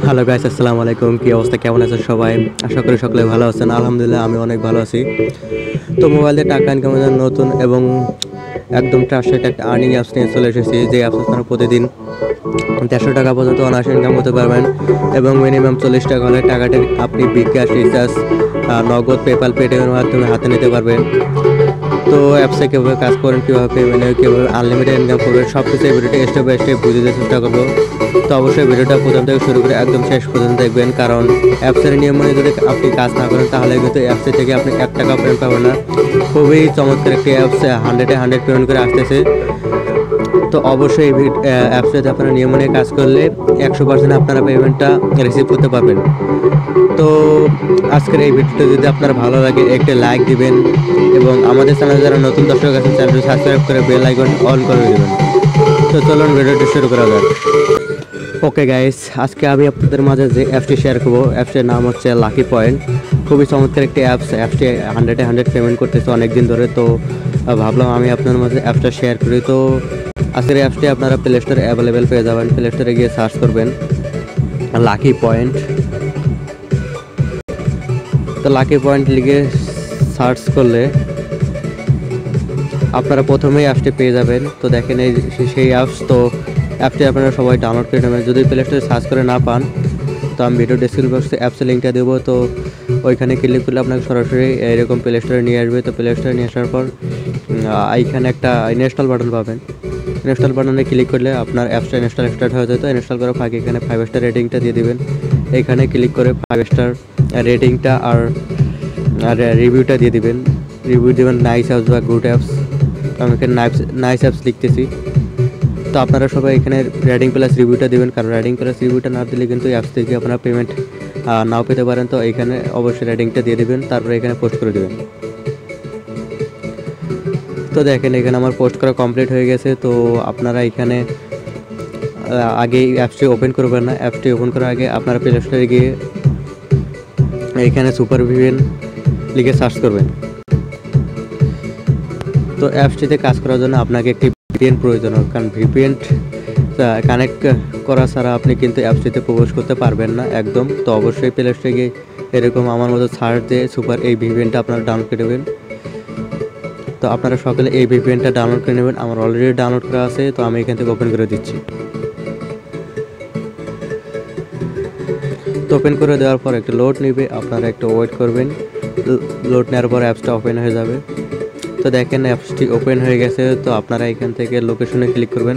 Hello guys, আসসালামু আলাইকুম। কি অবস্থা, কেমন আছেন সবাই? আশা করি সকলে ভালো আছেন। আলহামদুলিল্লাহ আমি অনেক ভালো আছি। তো মোবাইল দিয়ে টাকা ইনকামের জন্য নতুন এবং একদম ট্রাস্টেড একটা আর্নিং অ্যাপস নিয়ে চলে এসেছি, যে অ্যাপস আপনারা প্রতিদিন 150 টাকা পর্যন্ত অনায়াসে ইনকাম করতে পারবেন এবং মিনিমাম 40 টাকা হলে টাকাটি আপনি বিকাশ, রিচার্জ, নগদ, পেপাল, পেটিএমের মাধ্যমে হাতে নিতে পারবেন। তো অ্যাপসে কীভাবে কাজ করেন, কীভাবে পেমেন্ট হয়, কীভাবে আনলিমিটেড ইনকাম করবেন, সব কিছু এই ভিডিওটি স্টেপ বাই স্টেপ বুঝে দেওয়ার চেষ্টা করবো। তো অবশ্যই ভিডিওটা প্রথম থেকে শুরু করে একদম শেষ পর্যন্ত দেখবেন, কারণ অ্যাপসের নিয়ম মেনে যদি আপনি কাজ না করেন তাহলে কিন্তু অ্যাপসে থেকে আপনি 1 টাকা পেমেন্ট পাবেন না। খুবই চমৎকার একটি অ্যাপস, 100-এ 100 পেমেন্ট করে আসতেছে। তো অবশ্যই এই অ্যাপসটাতে আপনারা নিয়ম মেনে কাজ করলে 100% আপনারা পেমেন্টটা রিসিভ করতে পারবেন। তো আজকের এই ভিডিওটা যদি আপনার ভালো লাগে একটা লাইক দিবেন এবং আমাদের চ্যানেলে যারা নতুন দর্শক আছেন চ্যানেলটি সাবস্ক্রাইব করে বেল আইকন অন করে দেবেন। তো চলুন ভিডিওটি শুরু করা যাক। ওকে গাইস, আজকে আমি আপনাদের মাঝে যে অ্যাপসটি শেয়ার করবো, অ্যাপসটির নাম হচ্ছে লাকি পয়েন্ট। খুবই চমৎকার একটি অ্যাপস। অ্যাপসটি 100-এ 100 পেমেন্ট করতেছে অনেক দিন ধরে। তো ভাবলাম আমি আপনার মাঝে অ্যাপসটা শেয়ার করি। তো আজকের এই অ্যাপসটি আপনারা প্লে স্টোরে অ্যাভেলেবেল পেয়ে যাবেন। প্লে স্টোরে গিয়ে সার্চ করবেন লাকি পয়েন্ট। তো লাকি পয়েন্ট লিখে সার্চ করলে আপনারা প্রথমেই অ্যাপসটি পেয়ে যাবেন। তো দেখেন এই সেই অ্যাপস। তো অ্যাপটি আপনারা সবাই ডাউনলোড করে নেবেন। যদি প্লে স্টোরে সার্চ করে না পান তো আমি ভিডিও ডেসক্রিপশন বক্সে অ্যাপসের লিঙ্কটা দেবো। তো ওইখানে ক্লিক করলে আপনাকে সরাসরি এরকম প্লে স্টোরে নিয়ে আসবে। তো প্লে স্টোরে নিয়ে আসার পর এইখানে একটা ইনস্টল বাটন পাবেন। ইনস্টল বাটনে ক্লিক করলে আপনার অ্যাপসটা ইনস্টল স্টার্ট হয়ে যায়। তো ইনস্টল করার ফাঁকে এখানে 5 স্টার রেটিংটা দিয়ে দেবেন। এইখানে ক্লিক করে 5 স্টার রেটিংটা আর রিভিউটা দিয়ে দিবেন। রিভিউ দেবেন নাইস অ্যাপস বা গুড অ্যাপস। আমি এখানে নাইস অ্যাপস লিখতেছি। তো আপনারা সবাই এখানে রেটিং প্লাস রিভিউটা দেবেন, কারণ রেটিং প্লাস রিভিউটা না দিলে কিন্তু অ্যাপস থেকে আপনারা পেমেন্ট নাও পেতে পারেন। তো এখানে অবশ্যই রেটিংটা দিয়ে দেবেন, তারপরে এখানে পোস্ট করে দেবেন। তো দেখেন এখানে আমার পোস্ট করা কমপ্লিট হয়ে গেছে। তো আপনারা এখানে আগে অ্যাপসটি ওপেন করবেন না। অ্যাপসটি ওপেন করার আগে আপনারা প্লে স্টোরে গিয়ে এখানে সুপার ভিপিএন লিখে সার্চ করবেন। তো অ্যাপসটিতে কাজ করার জন্য আপনাকে একটি ভিপিএন প্রয়োজন হবে, কারণ ভিপিএন কানেক্ট করা ছাড়া আপনি কিন্তু অ্যাপসটিতে প্রবেশ করতে পারবেন না একদম। তো অবশ্যই প্লে স্টোরে গিয়ে এরকম আমার মতো সার্চ দিয়ে সুপার এই ভিপিএনটা আপনারা ডাউনলোড করে নেবেন। তো আপনারা সকলে এই ভিপিএনটা ডাউনলোড করে নেবেন। আমার অলরেডি ডাউনলোড করা আছে। তো আমি এখান থেকে ওপেন করে দিচ্ছি। তো ওপেন করে দেওয়ার পর একটা লোড নেবে, আপনারা একটু ওয়েট করবেন। লোড নেওয়ার পর অ্যাপসটা ওপেন হয়ে যাবে। তো দেখেন অ্যাপসটি ওপেন হয়ে গেছে। তো আপনারা এখান থেকে লোকেশনে ক্লিক করবেন।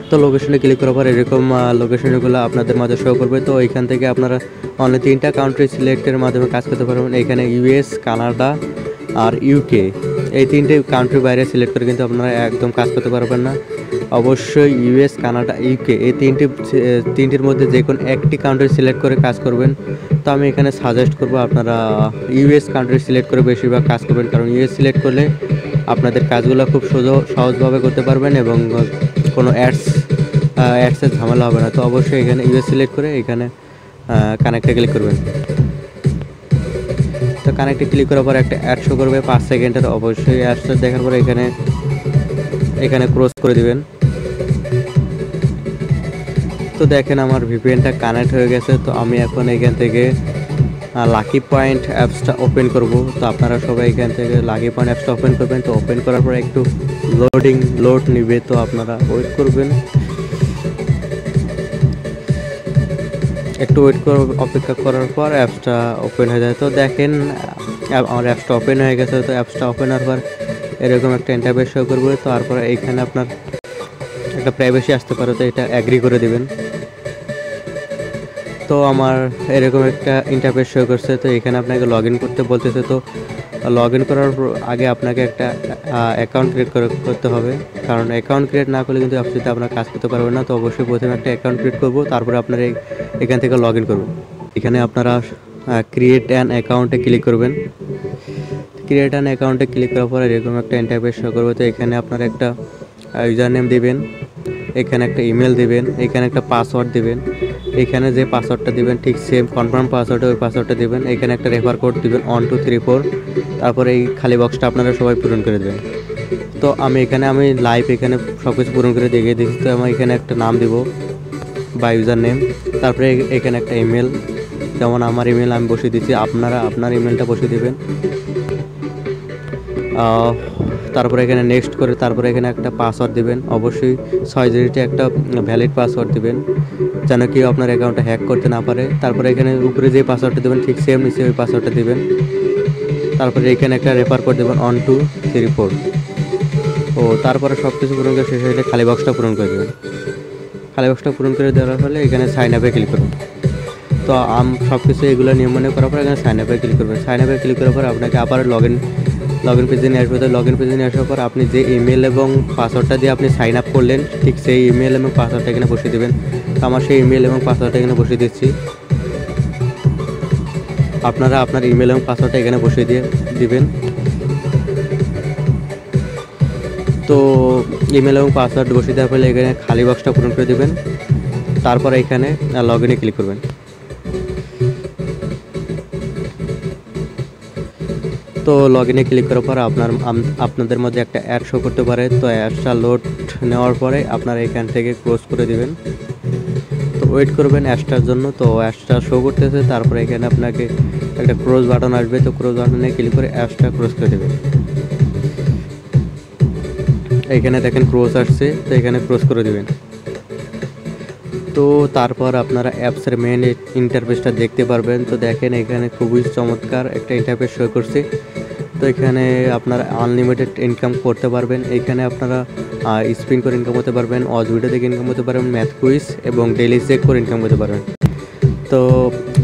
তো লোকেশনে ক্লিক করার পর এরকম লোকেশনগুলো আপনাদের মাঝে শো করবে। তো এখান থেকে আপনারা অনলি 3টা কান্ট্রি সিলেক্টের মাধ্যমে কাজ করতে পারবেন। এখানে ইউএস, কানাডা আর ইউকে, এই 3টে কান্ট্রির বাইরে সিলেক্ট করে কিন্তু আপনারা একদম কাজ করতে পারবেন না। অবশ্যই ইউএস, কানাডা, ইউকে এই তিনটির মধ্যে যে কোনো একটি কান্ট্রি সিলেক্ট করে কাজ করবেন। তো আমি এখানে সাজেস্ট করব আপনারা ইউএস কান্ট্রি সিলেক্ট করে বেশিরভাগ কাজ করবেন, কারণ ইউএস সিলেক্ট করলে আপনাদের কাজগুলো খুব সহজভাবে করতে পারবেন এবং কোনো অ্যাডসের ঝামেলা হবে না। তো অবশ্যই এখানে ইউএস সিলেক্ট করে এখানে কানেক্টে ক্লিক করবেন। তো কানেক্টে ক্লিক করার পর একটা অ্যাড শো করবে 5 সেকেন্ডের। অবশ্যই অ্যাডসটা দেখার পর এখানে ক্রস করে দিবেন। তো দেখেন আমার ভিপিএনটা কানেক্ট হয়ে গেছে। তো আমি এখন এখান থেকে লাকি পয়েন্ট অ্যাপসটা ওপেন করব। তো আপনারা সবাই এখান থেকে লাকি পয়েন্ট অ্যাপসটা ওপেন করবেন। তো ওপেন করার পর একটু লোড নিবে, তো আপনারা ওয়েট করবেন। একটু অপেক্ষা করার পর অ্যাপসটা ওপেন হয়ে যায়। তো দেখেন আমার অ্যাপসটা ওপেন হয়ে গেছে। তো অ্যাপসটা ওপেন হওয়ার পর এরকম একটা ইন্টারফেস শো করবে। তো তারপরে এইখানে আপনার একটা প্রাইভেসি আসতে পারে, তো এটা অ্যাগ্রি করে দিবেন। তো আমার এরকম একটা ইন্টারফেস শো করছে। তো এখানে আপনাকে লগ ইন করতে বলতেছে। তো লগ ইন করার আগে আপনাকে একটা অ্যাকাউন্ট ক্রিয়েট করতে হবে, কারণ অ্যাকাউন্ট ক্রিয়েট না করলে কিন্তু অ্যাপসটিতে আপনার কাজ করতে পারবেন না। তো অবশ্যই প্রথমে একটা অ্যাকাউন্ট ক্রিয়েট করবো, তারপরে আপনারা এখান থেকে লগ ইন করবেন। এখানে আপনারা ক্রিয়েট অ্যান অ্যাকাউন্টে ক্লিক করবেন। ক্রিয়েট অ্যান অ্যাকাউন্টে ক্লিক করার পরে এরকম একটা ইন্টারফেস শো করবে। তো এখানে আপনারা একটা ইউজার নেম দিবেন, এখানে একটা ইমেল দিবেন, এখানে একটা পাসওয়ার্ড দিবেন। এখানে যে পাসওয়ার্ডটা দিবেন ঠিক সেম কনফার্ম পাসওয়ার্ডে ওই পাসওয়ার্ডটা দিবেন। এখানে একটা রেফার কোড দিবেন 1 2 3 4। তারপরে এই খালি বক্সটা আপনারা সবাই পূরণ করে দেবেন। তো আমি লাইভ এখানে সব কিছু পূরণ করে দেখিয়ে দিচ্ছি। তো আমি এখানে একটা নাম দিব। বা ইউজার নেম, তারপরে এখানে একটা ইমেল, যেমন আমার ইমেল আমি বসিয়ে দিচ্ছি, আপনারা আপনার ইমেলটা বসিয়ে দেবেন। তারপরে এখানে নেক্সট করে তারপরে এখানে একটা পাসওয়ার্ড দিবেন, অবশ্যই 6 ডিজিটের একটা ভ্যালিড পাসওয়ার্ড দিবেন যেন কেউ আপনার অ্যাকাউন্টটা হ্যাক করতে না পারে। তারপরে এখানে উপরে যে পাসওয়ার্ডটা দেবেন ঠিক সেম নিচে ওই পাসওয়ার্ডটা দিবেন। তারপরে এখানে একটা রেফার কোড দেবেন 1 2 3 4। তারপরে সব কিছু পূরণ করে শেষ হলে খালি বক্সটা পূরণ করে দেবেন। খালি বক্সটা পূরণ করে দেওয়ার ফলে এখানে সাইন আপে ক্লিক করুন। তো সব কিছু এগুলো নিয়ম মনে করার পর এখানে সাইন আপে ক্লিক করবেন। সাইন আপে ক্লিক করার পর আপনাকে আবার লগ ইন পেজে নিয়ে আসবে। তো লগ ইন পেজে নিয়ে আসার পর আপনি যে ইমেল এবং পাসওয়ার্ডটা দিয়ে আপনি সাইন আপ করলেন ঠিক সেই ইমেল এবং পাসওয়ার্ডটা এখানে বসিয়ে দেবেন। তো আমার সেই ইমেল এবং পাসওয়ার্ডটা এখানে বসিয়ে দিচ্ছি। আপনারা আপনার ইমেল এবং পাসওয়ার্ডটা এখানে বসিয়ে দিবেন। তো ইমেল এবং পাসওয়ার্ড বসিয়ে দেওয়ার ফলে এখানে খালি বক্সটা পূরণ করে দেবেন। তারপরে এখানে লগ ইনে ক্লিক করবেন। তো লগ ইনে ক্লিক করার পর আপনাদের মধ্যে একটা অ্যাড শো করতে পারে। তো অ্যাডটা লোড নেওয়ার পরে আপনারা এখান থেকে ক্লোজ করে দিবেন। তো ওয়েট করবেন অ্যাডটার জন্য। তো অ্যাডটা শো করতেছে, তারপরে এখানে আপনাকে একটা ক্লোজ বাটন আসবে। তো ক্লোজ বাটনে ক্লিক করে অ্যাডটা ক্লোজ করে দেবেন। এখানে দেখেন ক্লোজ আসছে, তো এখানে ক্লোজ করে দিবেন। তো তারপর আপনারা অ্যাপসের মেন ইন্টারফেসটা দেখতে পারবেন। তো দেখেন এখানে খুবই চমৎকার একটা ইন্টারফেস শো করছে। তো এখানে আপনারা আনলিমিটেড ইনকাম করতে পারবেন। এখানে আপনারা স্পিন করে ইনকাম করতে পারবেন, অজ ভিডিও থেকে ইনকাম করতে পারবেন, ম্যাথ কুইজ এবং ডেইলি চেক করে ইনকাম করতে পারবেন। তো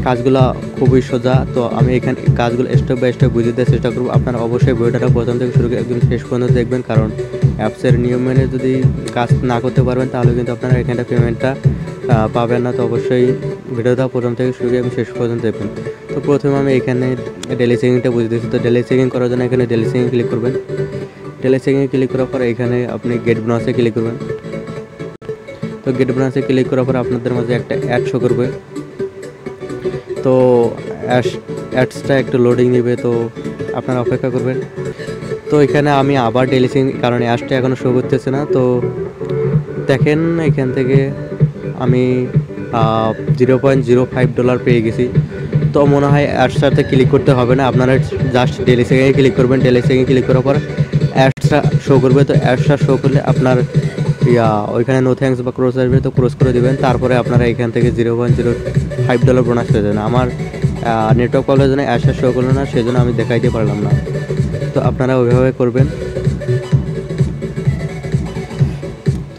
কাজগুলো খুবই সোজা। তো আমি এখানে কাজগুলো স্টেপ বাই স্টেপ বুঝিয়ে দেওয়ার চেষ্টা করব। আপনারা অবশ্যই ভিডিওটা প্রথম থেকে শুরু করে একদম শেষ পর্যন্ত দেখবেন, কারণ অ্যাপসের নিয়ম মেনে যদি কাজ না করতে পারবেন তাহলে কিন্তু আপনারা এখানে পেমেন্টটা পাবেন না। তো অবশ্যই ভিডিওটা প্রথম থেকে শুরু করে শেষ পর্যন্ত দেখবেন। তো প্রথমে আমি এখানে ডেইলি চেকিংটা বুঝিয়ে দিচ্ছি। তো ডেইলি চেকিং করার জন্য এখানে ডেইলি চেকিং ক্লিক করবেন। ডেইলি চেকিং ক্লিক করার পর এখানে আপনি গেট বোনাসে ক্লিক করবেন। তো গেট বোনাসে ক্লিক করার পর আপনাদের মাঝে একটা অ্যাড শো করবে। তো অ্যাডসটা একটু লোডিং নেবে, তো আপনারা অপেক্ষা করবেন। তো এখানে আমি আবার ডেইলি চেকিং, কারণ অ্যাডসটা এখনও শো করতেছে না। তো দেখেন এখান থেকে আমি $0.05 পেয়ে গেছি। তো মনে হয় অ্যাডসটাতে ক্লিক করতে হবে না, আপনারা জাস্ট ডেইলি চেকিংয়ে ক্লিক করবেন। ডেইলি চেকিং ক্লিক করার পর অ্যাডসটা শো করবে। তো অ্যাডসটা শো করলে আপনার ওইখানে নো থ্যাঙ্কস বা ক্রস আসবে, তো ক্রস করে দেবেন। তারপরে আপনারা এখান থেকে $0.05 বোনাস পেয়ে যাবেন। আমার নেটওয়ার্ক প্রবলেমের জন্য অ্যাডসটা শো করলো না, সেই জন্য আমি দেখাইতে পারলাম না। তো আপনারা ওইভাবে করবেন।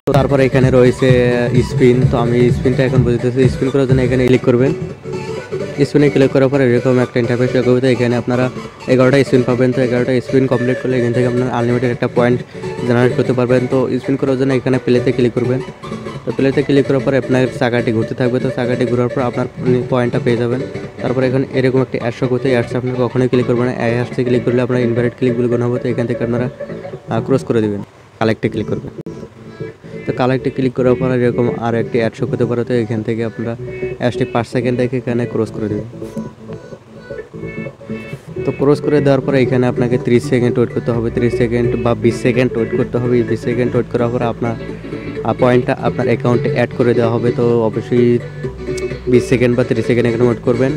তো তারপরে এখানে রয়েছে স্পিন। তো আমি স্পিনটা এখন বুঝতেছি। স্পিন করার জন্য এখানে ক্লিক করবেন। স্পিনে ক্লিক করার পরে এরকম একটা ইন্টারফেস শো করবে। তো এখানে আপনারা 11টা স্পিন পাবেন। তো 11টা স্পিন কমপ্লিট করলে এখান থেকে আপনার আনলিমিটেড একটা পয়েন্ট জেনারেট করতে পারবেন। তো স্পিন করার জন্য এখানে প্লেতে ক্লিক করবেন। তো প্লেতে ক্লিক করার পর আপনার চাকাটি ঘুরতে থাকবে। তো চাকাটি ঘোরার পর আপনার পয়েন্টটা পেয়ে যাবেন। তারপরে এখানে এরকম একটি অ্যাড শো করতে, অ্যাডসে আপনার কখনোই ক্লিক করবেন না। অ্যাডসে ক্লিক করলে আপনার ইনভাইটেড ক্লিকগুলো গোনা হবে। তো এখান থেকে আপনারা ক্রস করে দেবেন, কালেক্টে ক্লিক করবেন। তো কালেক্টে ক্লিক করার পর এরকম আর একটি অ্যাড শো করতে পারে। তো এখান থেকে আপনারা অ্যাডসটি 5 সেকেন্ড থেকে এখানে ক্রস করে দেবেন। তো ক্রস করে দেওয়ার পরে এখানে আপনাকে 30 সেকেন্ড ওয়েট করতে হবে, 30 সেকেন্ড বা 20 সেকেন্ড ওয়েট করতে হবে। 20 সেকেন্ড ওয়েট করার পরে আপনার পয়েন্টটা আপনার অ্যাকাউন্টে অ্যাড করে দেওয়া হবে। তো অবশ্যই 20 সেকেন্ড বা 30 সেকেন্ড এখানে ওয়েট করবেন।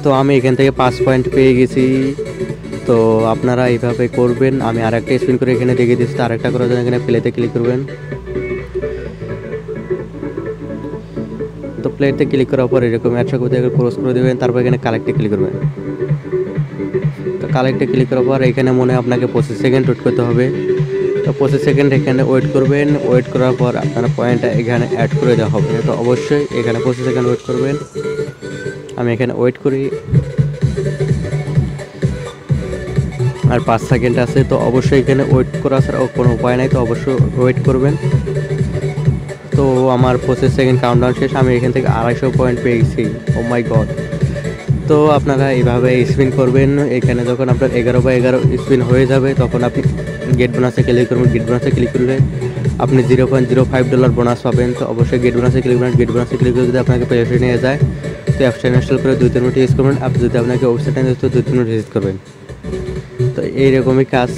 তো আমি এখান থেকে 5 পয়েন্ট পেয়ে গেছি। তো আপনারা এইভাবে করবেন। আমি আর একটা স্পিন করে এখানে দেখিয়ে দিচ্ছি। আর একটা করার জন্য এখানে প্লেতে ক্লিক করবেন। তো প্লেতে ক্লিক করার পর এরকম অ্যাডসা করতে ক্রস করে দেবেন। তারপর এখানে কালেক্টে ক্লিক করবেন। তো কালেক্টে ক্লিক করার পর এখানে মনে হয় আপনাকে 25 সেকেন্ড ওয়েট করতে হবে। তো 25 সেকেন্ড এখানে ওয়েট করবেন। ওয়েট করার পর আপনার পয়েন্টটা এখানে অ্যাড করে দেওয়া হবে। তো অবশ্যই এখানে 25 সেকেন্ড ওয়েট করবেন। আমি এখানে ওয়েট করি, আর 5 সেকেন্ড আছে। তো অবশ্যই এখানে ওয়েট করা ছাড়া কোনো উপায় নাই, তো অবশ্যই ওয়েট করবেন। তো আমার 25 সেকেন্ড কাউন্টডাউন শেষ। আমি এখান থেকে 250 পয়েন্ট পেয়ে গেছি। ও মাই গড। তো আপনারা এইভাবে স্পিন করবেন। এখানে যখন আপনার 11/11 স্পিন হয়ে যাবে তখন আপনি গেট বোনাসে ক্লিক করবেন। গেট বোনাসে ক্লিক করলে আপনি $0.05 বোনাস পাবেন। তো অবশ্যই গেট বোনাসে ক্লিক করবেন। গেট বোনাসে ক্লিক করে যদি আপনাকে প্লে স্টোরে নিয়ে যায় তো অ্যাপসটা ইনস্টল করে 2-3 মিনিট ইউজ করবেন। আপনি যদি আপনাকে ওয়েবসাইটে নিয়ে তো 2-3 মিনিট ভিজিট করবেন। তো এইরকমই কাজ।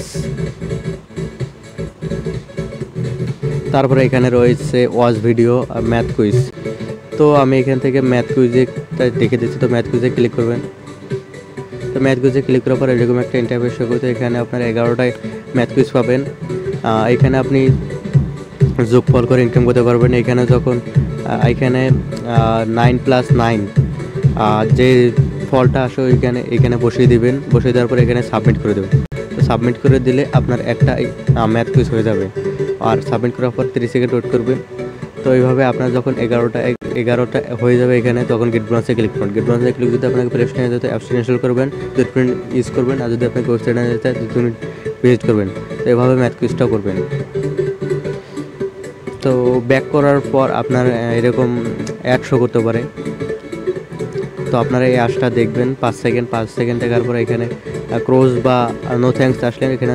তারপরে এখানে রয়েছে ওয়াচ ভিডিও আর ম্যাথ কুইজ। তো আমি এখান থেকে ম্যাথ কুইজে দেখে দিচ্ছি। তো ম্যাথ কুইজে ক্লিক করবেন। তো ম্যাথ কুইজে ক্লিক করার পর এরকম একটা ইন্টারফেস শো করতে, এখানে আপনার 11টায় ম্যাথ কুইজ পাবেন। এখানে আপনি যোগফল করে ইনকাম করতে পারবেন। এখানে যখন এখানে 9+9 যে ফলটা আসে এখানে বসিয়ে দিবেন। বসিয়ে দেওয়ার পর এখানে সাবমিট করে দেবেন। তো সাবমিট করে দিলে আপনার একটা ম্যাথ কুইজ হয়ে যাবে। আর সাবমিট করার পর 30 সেকেন্ড ওয়েট করবেন। তো এইভাবে আপনার যখন 11টা হয়ে যাবে এখানে, তখন গেট বোনাসে ক্লিক করুন। গেট বোনাসে ক্লিক যদি আপনাকে প্লে স্টোরে যেতে অ্যাপস ইনস্টল করবেন, 2 মিনিট ইউজ করবেন। আর যদি আপনাকে ওয়েবসাইটে যেতে 2 মিনিট ভিজিট করবেন। তো এভাবে ম্যাথ কুইজটাও করবেন। তো ব্যাক করার পর আপনার এরকম অ্যাড শো করতে পারে। তো আপনারা এই অ্যাডসটা দেখবেন 5 সেকেন্ড দেখার পর এখানে ক্রস বা নো থ্যাঙ্কস আসলে এখানে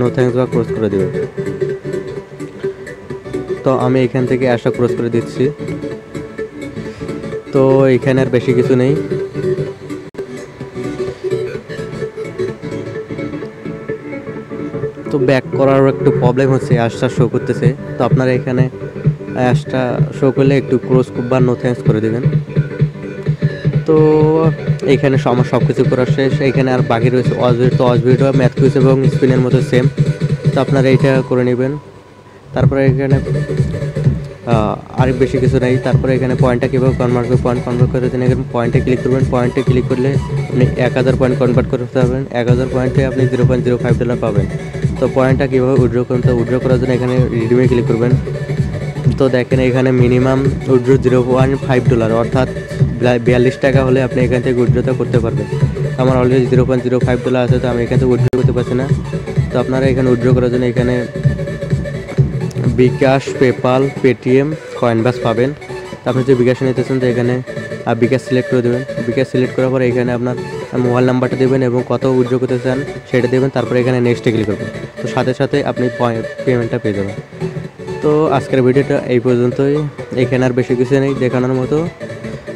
নো থ্যাঙ্কস বা ক্রস করে দেবেন। তো আমি এখান থেকে অ্যাডসটা ক্রস করে দিচ্ছি। তো এখানে আর বেশি কিছু নেই। তো ব্যাক করার একটু প্রবলেম হচ্ছে, অ্যাডসটা শো করতেছে। তো আপনারা এখানে অ্যাডসটা শো করলে একটু ক্রস বা নো থ্যাঙ্কস করে দেবেন। তো এইখানে আমার সব কিছু করা শেষ। এখানে আর বাকি রয়েছে ওয়াচ ভিডিও। তো ওয়াচ ভিডিও ম্যাথ কুইজ এবং স্পিনের মতো সেম। তো আপনারা এইটা করে নেবেন। তারপরে এখানে আর বেশি কিছু নেই। তারপরে এখানে পয়েন্টটা কীভাবে কনভার্ট করে দেন। এখানে পয়েন্টে ক্লিক করবেন। পয়েন্টে ক্লিক করলে আপনি 1000 পয়েন্ট কনভার্ট করতে পারবেন। 1000 পয়েন্টে আপনি $0.05 পাবেন। তো পয়েন্টটা কীভাবে উইথড্র করুন। তো উইথড্র করার জন্য এখানে রিডিমে ক্লিক করবেন। তো দেখেন এখানে মিনিমাম উইথড্র $0.5, অর্থাৎ 42 টাকা হলে আপনি এখান থেকে উইথড্রটা করতে পারবেন। আমার অলরেডি $0.05 আছে, তো আমি এখান থেকে উইথড্র করতে পারছি না। তো আপনারা এখানে উইথড্র করার জন্য এখানে বিকাশ, পেপাল, পেটিএম, কয়েনবাস পাবেন। তো আপনি যে বিকাশে নিতেছেন, তো এখানে বিকাশ সিলেক্ট করে দেবেন। বিকাশ সিলেক্ট করার পরে এখানে আপনার মোবাইল নাম্বারটা দেবেন এবং কত উইথড্র করতে চান সেটা দেবেন। তারপরে এখানে নেক্সটে ক্লিক করবেন। তো সাথে সাথে আপনি পেমেন্টটা পেয়ে যাবেন। তো আজকের ভিডিওটা এই পর্যন্তই। এখানে আর বেশি কিছু নেই দেখানোর মতো।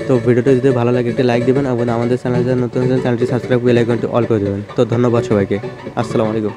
তো ভিডিওটা যদি ভালো লাগে একটি লাইক দেবেন এবং আমাদের চ্যানেলটি নতুন চ্যানেলটি সাবস্ক্রাইব বেল আইকনটি অল করে দেবেন। তো ধন্যবাদ সবাইকে। আসসালামু আলাইকুম।